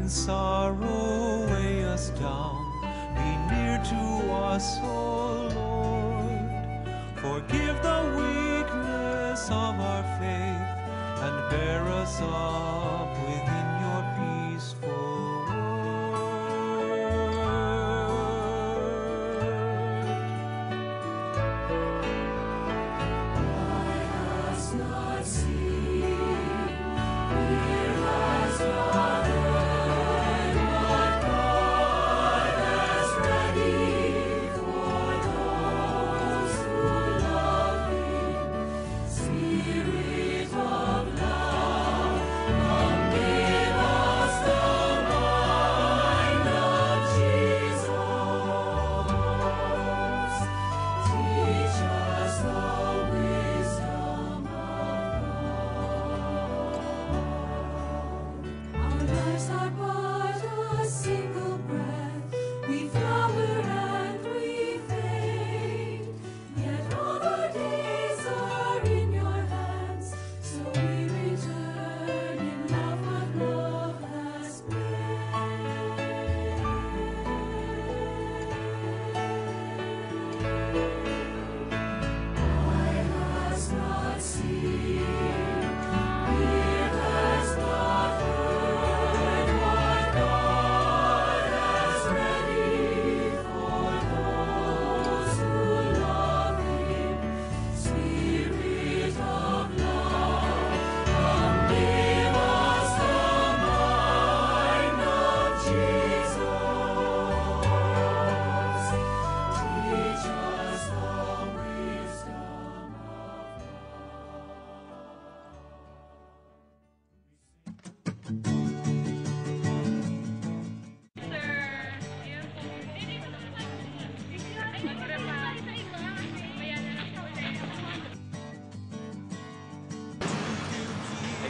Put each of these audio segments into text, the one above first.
sorrow weigh us down, be near to us, O Lord. Forgive the weakness of our faith and bear us up within your peaceful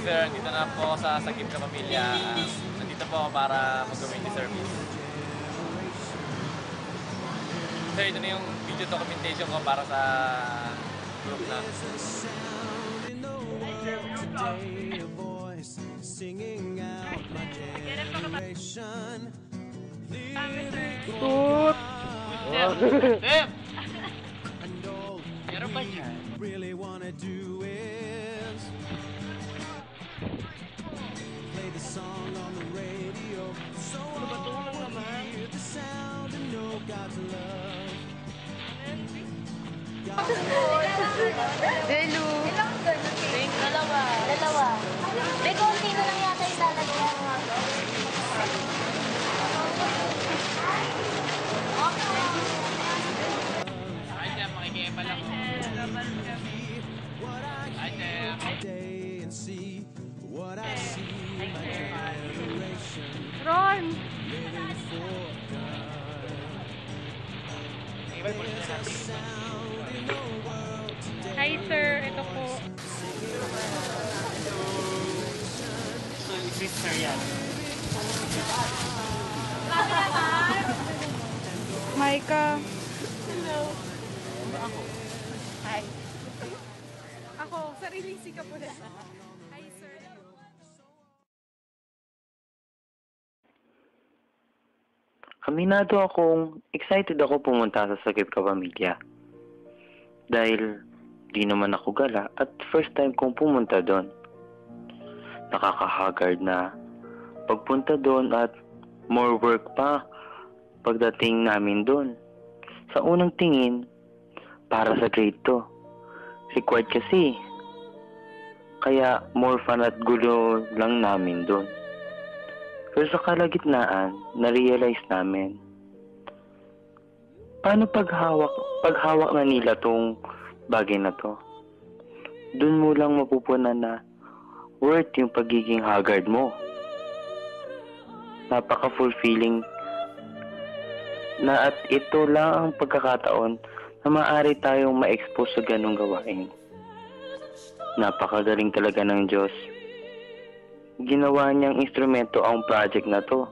Sir, dito na po ako sa Sagip Ka Pamilya. Nandito po ako para mag-community service. Sir, ito na yung video documentation ko para sa group na. Tut! Sir! Meron ba dyan? Song on the radio, so all hear the sound and know God's love. Hello! Dalawa. May konti na lang yata ilalagay. Ay, sir, makikiepal ako. Ay, sir. What I see, my generation Ron! living for God. There's a sound in the world today. Hi sir, ito po. So, sister yan. Maika. Hello. Ako. Hi. Ako, sariling sika po na. Hi sir. Aminado akong excited ako pumunta sa Sagip Ka Pamilya. Dahil di naman ako gala at first time kong pumunta doon. Nakaka-haggard na pagpunta doon at more work pa pagdating namin doon. Sa unang tingin, para sa grade 2. Required kasi. Kaya more fun at gulo lang namin doon. Pero sa kalagitnaan, na-realize namin, paano paghawak na nila tong bagay na to? Doon mo lang mapupunan na worth yung pagiging haggard mo. Napaka-fulfilling na at ito lang ang pagkakataon na maaari tayong ma-expose sa ganong gawain. Napakagaling talaga ng Diyos. Ginawa niyang instrumento ang project na to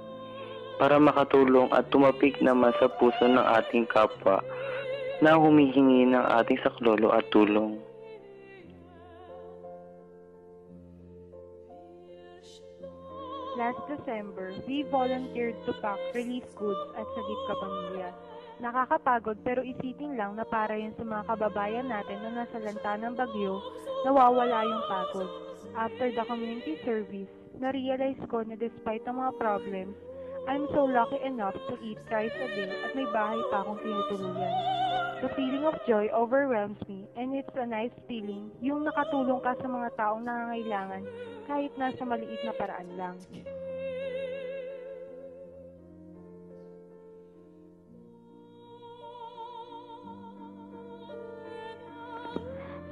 para makatulong at tumapik naman sa puso ng ating kapwa na humihingi ng ating saklolo at tulong. Last December, we volunteered to pack relief goods at Sagip Kapamilya. Nakakapagod pero isipin lang na para yun sa mga kababayan natin na nasa lanta ng bagyo, nawawala yung pagod. After the community service, na-realize ko na despite ang mga problems, I'm so lucky enough to eat thrice a day at may bahay pa akong tinutuluyan. The feeling of joy overwhelms me and it's a nice feeling yung nakatulong ka sa mga taong nangangailangan kahit nasa maliit na paraan lang.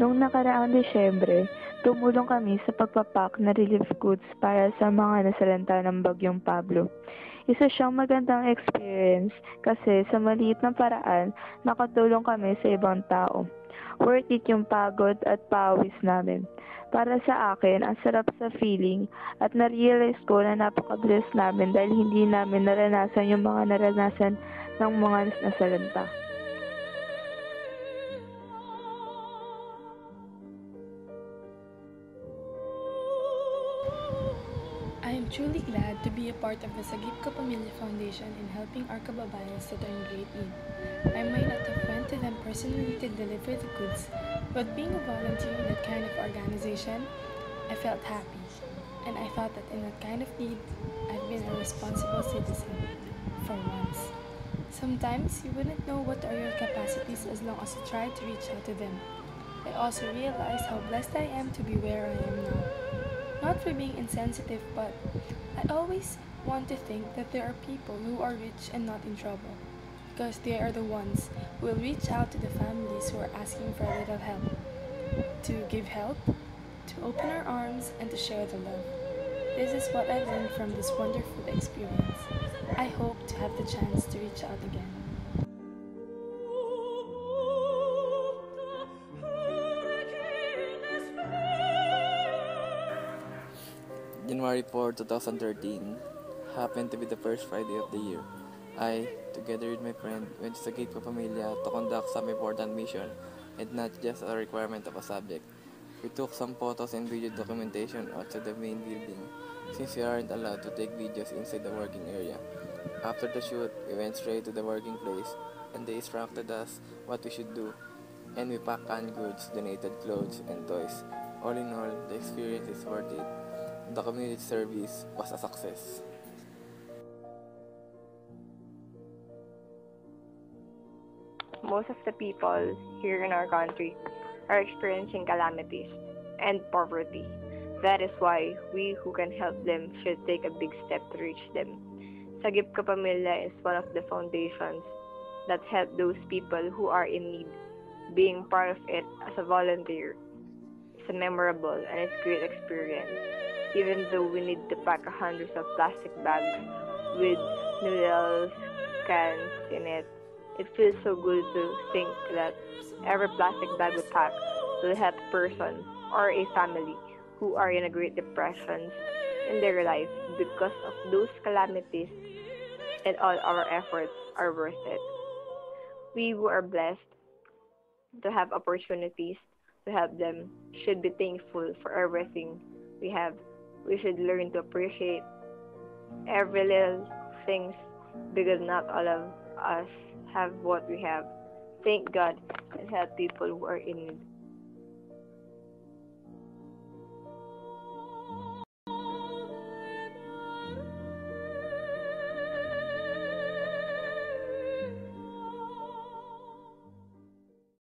Noong nakaraang Desyembre, tumulong kami sa pagpapak na relief goods para sa mga nasalanta ng Bagyong Pablo. Isa siyang magandang experience kasi sa maliit na paraan, nakatulong kami sa ibang tao. Worth it yung pagod at pawis namin. Para sa akin, ang sarap sa feeling at na-realize ko na napaka-bless namin dahil hindi namin naranasan yung mga naranasan ng mga nasalanta. I am truly glad to be a part of the Sagip Kapamilya Foundation in helping our kababayans that are in great need. I might not have went to them personally to deliver the goods, but being a volunteer in that kind of organization, I felt happy. And I thought that in that kind of need, I've been a responsible citizen, for once. Sometimes you wouldn't know what are your capacities as long as you try to reach out to them. I also realized how blessed I am to be where I am now. Not for being insensitive, but I always want to think that there are people who are rich and not in trouble, because they are the ones who will reach out to the families who are asking for a little help, to give help, to open our arms, and to share the love. This is what I learned from this wonderful experience. I hope to have the chance to reach out again. January 4, 2013 happened to be the first Friday of the year. I, together with my friend, went to Sagip Kapamilya to conduct some important mission and not just a requirement of a subject. We took some photos and video documentation outside the main building since we aren't allowed to take videos inside the working area. After the shoot, we went straight to the working place and they instructed us what we should do, and we packed canned goods, donated clothes, and toys. All in all, the experience is worth it. The community service was a success. Most of the people here in our country are experiencing calamities and poverty. That is why we who can help them should take a big step to reach them. Sagip Kapamilya is one of the foundations that help those people who are in need. Being part of it as a volunteer is a memorable and it's a great experience. Even though we need to pack hundreds of plastic bags with noodles, cans in it, it feels so good to think that every plastic bag we pack will help a person or a family who are in a great depression in their life because of those calamities, and all our efforts are worth it. We who are blessed to have opportunities to help them should be thankful for everything we have. We should learn to appreciate every little things because not all of us have what we have. Thank God and help people who are in need.